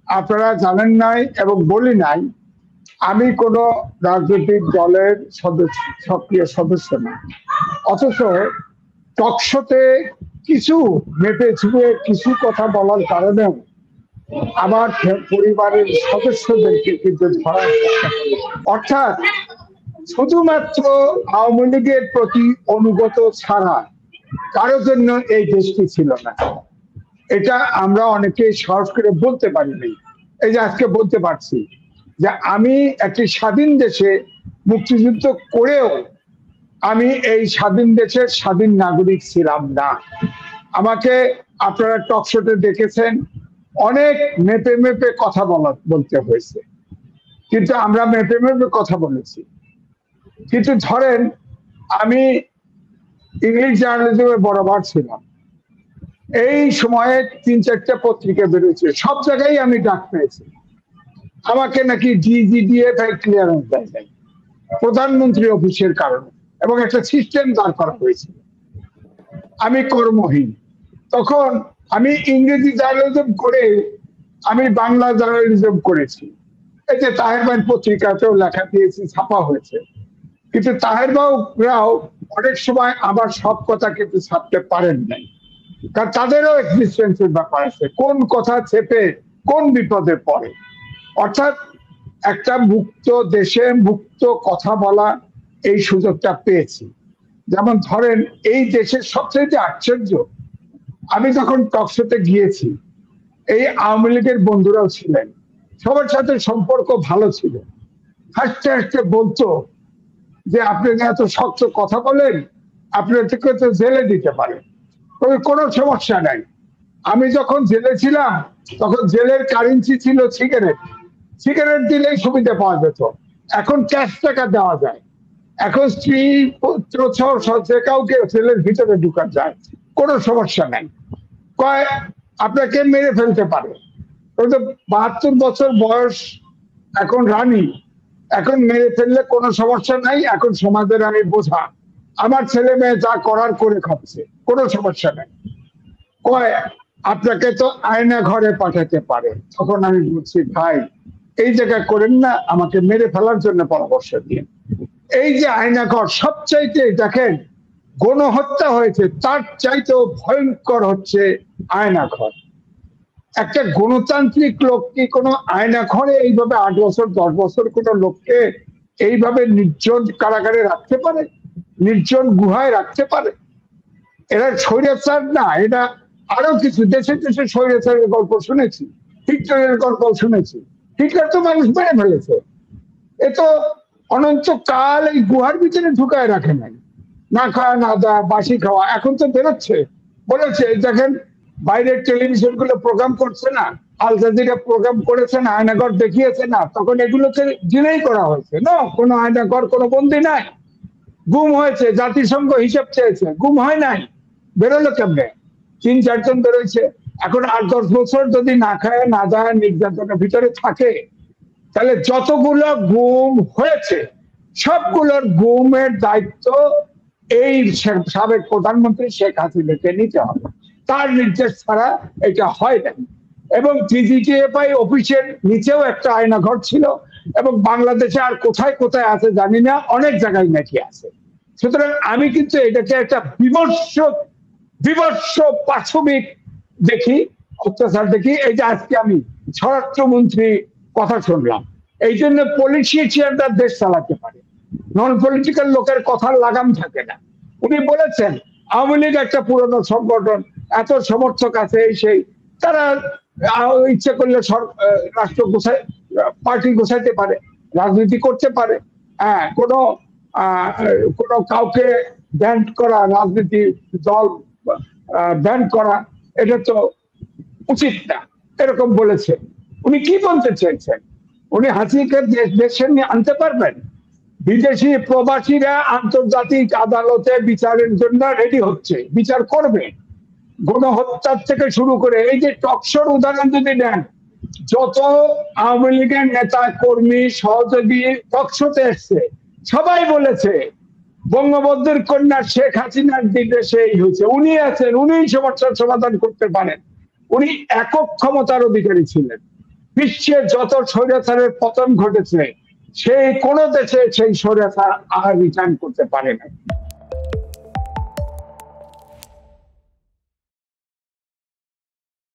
আপনারা জানেন নাই এবং বলি নাই, আমি কোনো রাজনৈতিক দলের সদস্য, সক্রিয় সদস্য না। অথচ টকশোতে কিছু মেপে চুপে কিছু কথা বলার কারণেও আমার পরিবারের সদস্যদেরকে কিন্তু ধরার চেষ্টা করে। অর্থাৎ শুধুমাত্র আওয়ামী লীগের প্রতি অনুগত ছাড়া কারোর জন্য এই দেশটি ছিল না। এটা আমরা অনেকে সাহস করে বলতে পারিনি। এই যে আজকে বলতে পারছি যে আমি একটি স্বাধীন দেশে মুক্তিযুদ্ধ করেও আমি এই স্বাধীন দেশের স্বাধীন নাগরিক ছিলাম না। আমাকে আপনারা টকশোতে দেখেছেন, অনেক মেপে মেপে কথা বলতে হয়েছে, কিন্তু আমরা মেপে মেপে কথা বলেছি। কিন্তু ধরেন আমি ইংলিশ জার্নালিজমে বরাবর ছিলাম, এই সময়ে ৩-৪টা পত্রিকা বেরোচ্ছে, সব জায়গায় আমি ডাক পেয়েছি। আমাকে নাকি ডিজিডিএফ ক্লিয়ারেন্স দেয় নাই প্রধানমন্ত্রী অফিসের কারণে, এবং একটা সিস্টেম দাঁড় করা হয়েছিল। আমি কর্মহীন, তখন আমি ইংরেজি জার্নালিজম করে আমি বাংলা জার্নালিজম করেছি। এই যে তাহের ভাই পত্রিকাতেও লেখা দিয়েছি, ছাপা হয়েছে। কিন্তু তাহের বাবুরাও অনেক সময় আবার সব কথা কিন্তু ছাপতে পারেন নাই, কারণ তাদেরও এক্সিস্টেন্সের ব্যাপার আছে, কোন কথা চেপে কোন বিপদে পড়ে। অর্থাৎ একটা মুক্ত দেশে মুক্ত কথা বলা এই সুযোগটা পেয়েছি। যেমন ধরেন এই দেশের সবচেয়ে আশ্চর্য, আমি যখন টকশোতে গিয়েছি, এই আওয়ামী লীগের বন্ধুরাও ছিলেন, সবার সাথে সম্পর্ক ভালো ছিল। হাসতে হাসতে বলতো যে আপনি এত শক্ত কথা বলেন, আপনাদেরকে তো জেলে দিতে পারেন, তবে কোনো সমস্যা নাই। আমি যখন জেলে ছিলাম তখন জেলের কারেন্সি ছিল সিগারেট, সিগারেট দিলেই সুবিধা পাওয়া যেত। এখন ক্যাশ টাকা দেওয়া যায়, এখন স্ত্রী পুত্র যে কাউকে জেলের ভিতরে ঢুকা যায়, কোনো সমস্যা নাই। কয় আপনাকে মেরে ফেলতে পারে, 72 বছর বয়স এখন রানী, এখন মেরে ফেললে কোনো সমস্যা নাই, এখন সমাজের আমি বোঝা, আমার ছেলে মেয়ে যা করার করে খাচ্ছে, কোনো সমস্যা নাই। কয় আপনাকে তো আয়না ঘরে পাঠাতে পারে। তখন আমি বলছি ভাই এই জায়গায় করেন না, আমাকে মেরে ফেলার জন্য পরামর্শ দিয়ে। এই যে আয়না ঘর, সবচাইতে দেখেন গণহত্যা হয়েছে তার চাইতেও ভয়ঙ্কর হচ্ছে আয়না ঘর। একটা গণতান্ত্রিক লোক কি কোনো আয়না ঘরে এইভাবে 8 বছর 10 বছর কোনো লোককে এইভাবে নির্জন কারাগারে রাখতে পারে, নির্জন গুহায় রাখতে পারে? এরা স্বৈরাচার না, এটা আরো কিছু। দেশে দেশে স্বৈরাচারের গল্প শুনেছি, হিটলারের গল্প শুনেছি। হিটলার তো মানুষ মেরে ফেলেছে, এ তো অনন্তকাল এই গুহার ভিতরে ঢুকায় রাখে নাই, না খাওয়া না দেওয়া, বাসি খাওয়া। এখন তো বেরোচ্ছে, বলেছে দেখেন বাইরের টেলিভিশন গুলো প্রোগ্রাম করছে না, আল জাজিরা প্রোগ্রাম করেছে না, আয়নাঘর দেখিয়েছে না, তখন এগুলোকে ডিনাই করা হয়েছে। না, কোনো আয়নাঘর কোনো বন্দি নাই, গুম হয়েছে, জাতিসংঘ হিসেব চেয়েছে, গুম হয় নাই। বেরোলো কেমনে? 3-4 জন বেরোচ্ছে। এখন 8-10 বছর যদি না খায় না দেয় নির্যাতনের ভিতরে থাকে, তাহলে যতগুলো গুম হয়েছে সবগুলোর গুমের দায়িত্ব এই সাবেক প্রধানমন্ত্রী শেখ হাসিনাকে নিতে হবে, তার নির্দেশ ছাড়া এটা হয় না। এবং ডিজিটিএফআই অফিসের নিচেও একটা আয়নাঘর ছিল, এবং বাংলাদেশে আর কোথায় কোথায় আছে জানি না, অনেক জায়গায় নাকি আছে। সুতরাং আমি কিন্তু এটাকে একটা বিভৎস পাশবিক দেখি, অত্যাচার দেখি। এই যে আজকে আমি স্বরাষ্ট্রমন্ত্রী কথা শুনলাম, এই জন্য পলিটিশিয়ানরা দেশ চালাতে পারে, নন পলিটিক্যাল লোকের কথার লাগাম থাকে না। উনি বলেছেন আওয়ামী লীগ একটা পুরনো সংগঠন, এত সমর্থক আছে, এই সেই, তারা ইচ্ছে করলে রাষ্ট্র গোছায়, পার্টি গোছাইতে পারে, রাজনীতি করতে পারে। হ্যাঁ, কোনো কাউকে ব্যান করা, রাজনীতি দল ব্যান করা, এটা তো উচিত না, এরকম বলেছে। উনি কি বলতে চেয়েছেন? উনি হাসিনাকে দেশে নিয়ে আনতে পারবেন? বিদেশি প্রবাসীরা আন্তর্জাতিক আদালতে বিচারের জন্য রেডি হচ্ছে, বিচার করবে। গণহত্যার থেকে শুরু করে এই যে টকশোর উদাহরণ যদি নেন, যত আওয়ামী লীগের নেতা কর্মী সহযোগী টকশোতে এসছে, সবাই বলেছে বঙ্গবন্ধুর কন্যা শেখ হাসিনার নির্দেশে এই হয়েছে, উনি আছেন, উনি সমস্যার সমাধান করতে পারেন। উনি একক ক্ষমতার অধিকারী ছিলেন। বিশ্বের যত স্বৈরাচারের পতন ঘটেছে সেই কোন দেশে সেই স্বৈরাচার আর রিটার্ন করতে পারে না।